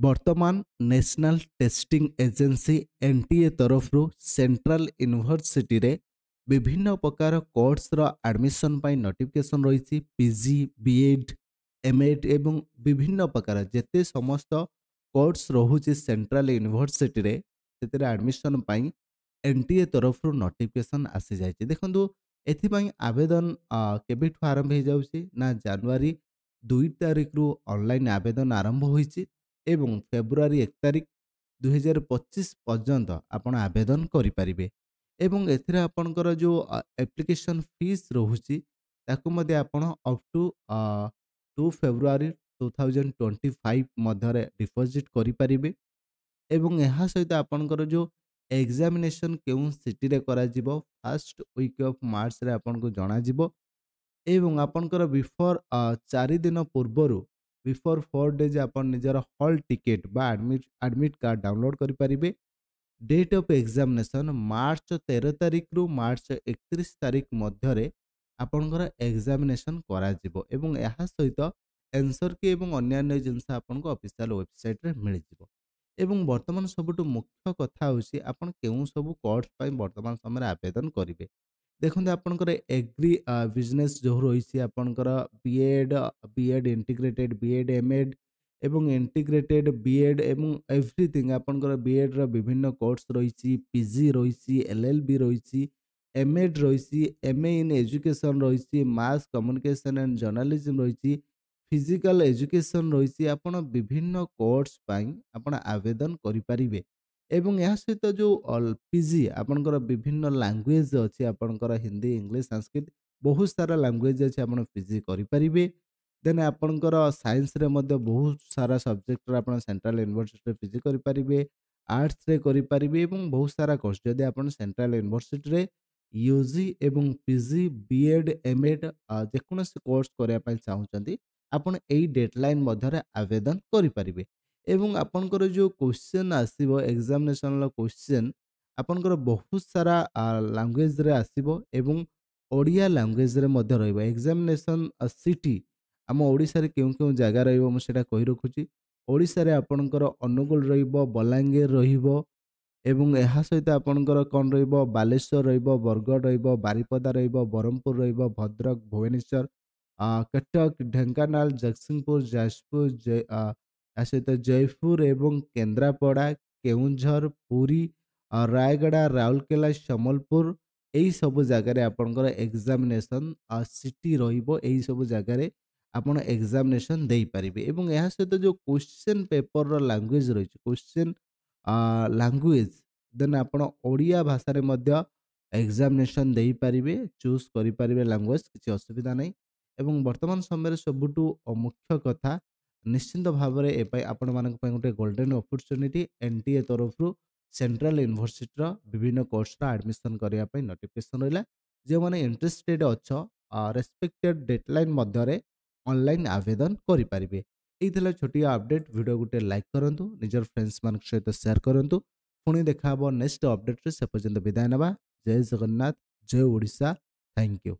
ବର୍ତ୍ତମାନ national testing agency NTA ତରଫରୁ central ୟୁନିଭର୍ସିଟିରେ ବିଭିନ୍ନ ପ୍ରକାର କୋର୍ସର ଆଡମିସନ ପାଇଁ ନୋଟିଫିକେସନ ରହିଛି। ପିଜି, ବିଏଡ୍, ଏମଏଡ୍ ଏବଂ ବିଭିନ୍ନ ପ୍ରକାର ଯେତେ ସମସ୍ତ କୋର୍ସ ରହୁଛି ସେଣ୍ଟ୍ରାଲ ୟୁନିଭର୍ସିଟିରେ ସେଥିରେ ଆଡମିସନ ପାଇଁ ଏନଟିଏ ତରଫରୁ ନୋଟିଫିକେସନ ଆସିଯାଇଛି। ଦେଖନ୍ତୁ ଏଥିପାଇଁ ଆବେଦନ କେବେଠୁ ଆରମ୍ଭ ହେଇଯାଉଛି ନା ଜାନୁଆରୀ 2 ତାରିଖରୁ ଅନଲାଇନ୍ ଆବେଦନ ଆରମ୍ଭ ହୋଇଛି ଏବଂ ଫେବୃଆରୀ 1 ତାରିଖ 2025 ପର୍ଯ୍ୟନ୍ତ ଆପଣ ଆବେଦନ କରିପାରିବେ। ଏବଂ ଏଥିରେ ଆପଣଙ୍କର ଯେଉଁ ଆପ୍ଲିକେସନ ଫିସ୍ ରହୁଛି ତାକୁ ମଧ୍ୟ ଆପଣ ଅପ୍ ଟୁ 2 ଫେବୃଆରୀ 2025 ମଧ୍ୟରେ ଡିପୋଜିଟ୍ କରିପାରିବେ। ଏବଂ ଏହା ସହିତ ଆପଣଙ୍କର ଯେଉଁ ଏକ୍ଜାମିନେସନ୍ କେଉଁ ସିଟିରେ କରାଯିବ ଫାର୍ଷ୍ଟ ୱିକ୍ ଅଫ୍ ମାର୍ଚ୍ଚରେ ଆପଣଙ୍କୁ ଜଣାଯିବ ଏବଂ ଆପଣଙ୍କର ବିଫୋର୍ 4 ଦିନ ପୂର୍ବରୁ ବିଫୋର୍ 4 ଡେଜ୍ ଆପଣ ନିଜର ହଲ୍ ଟିକେଟ୍ ବା ଆଡମିଟ୍ କାର୍ଡ଼ ଡାଉନଲୋଡ଼ କରିପାରିବେ। ଡେଟ୍ ଅଫ୍ ଏକ୍ଜାମିନେସନ୍ ମାର୍ଚ୍ଚ 13 ତାରିଖରୁ ମାର୍ଚ୍ଚ 31 ତାରିଖ ମଧ୍ୟରେ ଆପଣଙ୍କର ଏକ୍ଜାମିନେସନ୍ କରାଯିବ ଏବଂ ଏହା ସହିତ ଆନ୍ସର୍ କି ଏବଂ ଅନ୍ୟାନ୍ୟ ଜିନିଷ ଆପଣଙ୍କୁ ଅଫିସିଆଲ ୱେବସାଇଟ୍ରେ ମିଳିଯିବ। ଏବଂ ବର୍ତ୍ତମାନ ସବୁଠୁ ମୁଖ୍ୟ କଥା ହେଉଛି ଆପଣ କେଉଁ ସବୁ କୋର୍ସ ପାଇଁ ବର୍ତ୍ତମାନ ସମୟରେ ଆବେଦନ କରିବେ। ଦେଖନ୍ତୁ ଆପଣଙ୍କର ଏଗ୍ରି ବିଜନେସ୍ ଯେଉଁ ରହିଛି ଆପଣଙ୍କର ବିଏଡ୍ ଇଣ୍ଟିଗ୍ରେଟେଡ୍ ବିଏଡ୍ ଏମଏଡ୍ ଏବଂ ଇଣ୍ଟିଗ୍ରେଟେଡ୍ ବିଏଡ୍ ଏବଂ ଏଭ୍ରିଥିଙ୍ଗ ଆପଣଙ୍କର ବିଏଡ୍ର ବିଭିନ୍ନ କୋର୍ସ ରହିଛି, ପିଜି ରହିଛି, ଏଲ୍ଏଲ୍ବି ରହିଛି, ଏମଏଡ୍ ରହିଛି, ଏମ୍ଏ ଇନ୍ ଏଜୁକେସନ୍ ରହିଛି, ମାସ୍ କମ୍ୟୁନିକେସନ୍ ଆଣ୍ଡ ଜର୍ଣ୍ଣାଲିଜିମ୍ ରହିଛି, ଫିଜିକାଲ ଏଜୁକେସନ୍ ରହିଛି। ଆପଣ ବିଭିନ୍ନ କୋର୍ସ ପାଇଁ ଆପଣ ଆବେଦନ କରିପାରିବେ ଏବଂ ଏହା ସହିତ ଯେଉଁ ପିଜି ଆପଣଙ୍କର ବିଭିନ୍ନ ଲାଙ୍ଗୁଏଜ୍ ଅଛି ଆପଣଙ୍କର ହିନ୍ଦୀ, ଇଂଲିଶ, ସଂସ୍କୃତ ବହୁତ ସାରା ଲାଙ୍ଗୁଏଜ୍ ଅଛି ଆପଣ ପିଜି କରିପାରିବେ। ଦେନ୍ ଆପଣଙ୍କର ସାଇନ୍ସରେ ମଧ୍ୟ ବହୁତ ସାରା ସବଜେକ୍ଟରେ ଆପଣ ସେଣ୍ଟ୍ରାଲ ୟୁନିଭର୍ସିଟିରେ ପିଜି କରିପାରିବେ, ଆର୍ଟ୍ସରେ କରିପାରିବେ ଏବଂ ବହୁତ ସାରା କୋର୍ସ ଯଦି ଆପଣ ସେଣ୍ଟ୍ରାଲ ୟୁନିଭର୍ସିଟିରେ ୟୁଜି ଏବଂ ପିଜି, ବିଏଡ୍, ଏମଏଡ୍ ଯେକୌଣସି କୋର୍ସ କରିବା ପାଇଁ ଚାହୁଁଛନ୍ତି ଆପଣ ଏଇ ଡେଡଲାଇନ୍ ମଧ୍ୟରେ ଆବେଦନ କରିପାରିବେ। ଏବଂ ଆପଣଙ୍କର ଯେଉଁ କ୍ୱେଶ୍ଚନ୍ ଆସିବ ଏକ୍ଜାମିନେସନର କ୍ୱେଶ୍ଚନ୍ ଆପଣଙ୍କର ବହୁତ ସାରା ଲାଙ୍ଗୁଏଜରେ ଆସିବ ଏବଂ ଓଡ଼ିଆ ଲାଙ୍ଗୁଏଜରେ ମଧ୍ୟ ରହିବ। ଏକ୍ଜାମିନେସନ୍ ସିଟି ଆମ ଓଡ଼ିଶାରେ କେଉଁ କେଉଁ ଜାଗା ରହିବ ମୁଁ ସେଇଟା କହି ରଖୁଛି। ଓଡ଼ିଶାରେ ଆପଣଙ୍କର ଅନୁଗୁଳ ରହିବ, ବଲାଙ୍ଗୀର ରହିବ ଏବଂ ଏହା ସହିତ ଆପଣଙ୍କର କ'ଣ ରହିବ ବାଲେଶ୍ୱର ରହିବ, ବରଗଡ଼ ରହିବ, ବାରିପଦା ରହିବ, ବ୍ରହ୍ମପୁର ରହିବ, ଭଦ୍ରକ, ଭୁବନେଶ୍ୱର, କଟକ, ଢେଙ୍କାନାଳ, ଜଗତସିଂହପୁର, ଯାଜପୁର, ତା ସହିତ ଜୟପୁର ଏବଂ କେନ୍ଦ୍ରାପଡ଼ା, କେଉଁଝର, ପୁରୀ, ରାୟଗଡ଼ା, ରାଉରକେଲା, ସମ୍ବଲପୁର ଏହିସବୁ ଜାଗାରେ ଆପଣଙ୍କର ଏକ୍ଜାମିନେସନ୍ ସିଟି ରହିବ। ଏହିସବୁ ଜାଗାରେ ଆପଣ ଏକ୍ଜାମିନେସନ୍ ଦେଇପାରିବେ ଏବଂ ଏହା ସହିତ ଯେଉଁ କ୍ୱେଶ୍ଚନ୍ ପେପରର ଲାଙ୍ଗୁଏଜ୍ ରହିଛି କ୍ୱେଶ୍ଚନ୍ ଲାଙ୍ଗୁଏଜ୍ ଦେନ୍ ଆପଣ ଓଡ଼ିଆ ଭାଷାରେ ମଧ୍ୟ ଏକ୍ଜାମିନେସନ୍ ଦେଇପାରିବେ, ଚୁଜ୍ କରିପାରିବେ ଲାଙ୍ଗୁଏଜ୍, କିଛି ଅସୁବିଧା ନାହିଁ। ଏବଂ ବର୍ତ୍ତମାନ ସମୟରେ ସବୁଠୁ ମୁଖ୍ୟ କଥା ନିଶ୍ଚିନ୍ତ ଭାବରେ ଏ ପାଇଁ ଆପଣମାନଙ୍କ ପାଇଁ ଗୋଟେ ଗୋଲ୍ଡେନ୍ ଅପରଚ୍ୟୁନିଟି ଏନଟିଏ ତରଫରୁ ସେଣ୍ଟ୍ରାଲ ୟୁନିଭର୍ସିଟିର ବିଭିନ୍ନ କୋର୍ସର ଆଡମିସନ୍ କରିବା ପାଇଁ ନୋଟିଫିକେସନ୍ ରହିଲା। ଯେଉଁମାନେ ଇଣ୍ଟରେଷ୍ଟେଡ୍ ଅଛ ରେସ୍ପେକ୍ଟେଡ୍ ଡେଡଲାଇନ୍ ମଧ୍ୟରେ ଅନଲାଇନ୍ ଆବେଦନ କରିପାରିବେ। ଏଇ ଥିଲା ଛୋଟିଆ ଅପଡେଟ୍। ଭିଡ଼ିଓ ଗୋଟେ ଲାଇକ୍ କରନ୍ତୁ, ନିଜର ଫ୍ରେଣ୍ଡସ୍ମାନଙ୍କ ସହିତ ସେୟାର କରନ୍ତୁ। ପୁଣି ଦେଖା ହେବ ନେକ୍ସଟ ଅପଡେଟ୍ରେ। ସେ ପର୍ଯ୍ୟନ୍ତ ବିଦାୟ ନେବା। ଜୟ ଜଗନ୍ନାଥ, ଜୟ ଓଡ଼ିଶା। Thank you.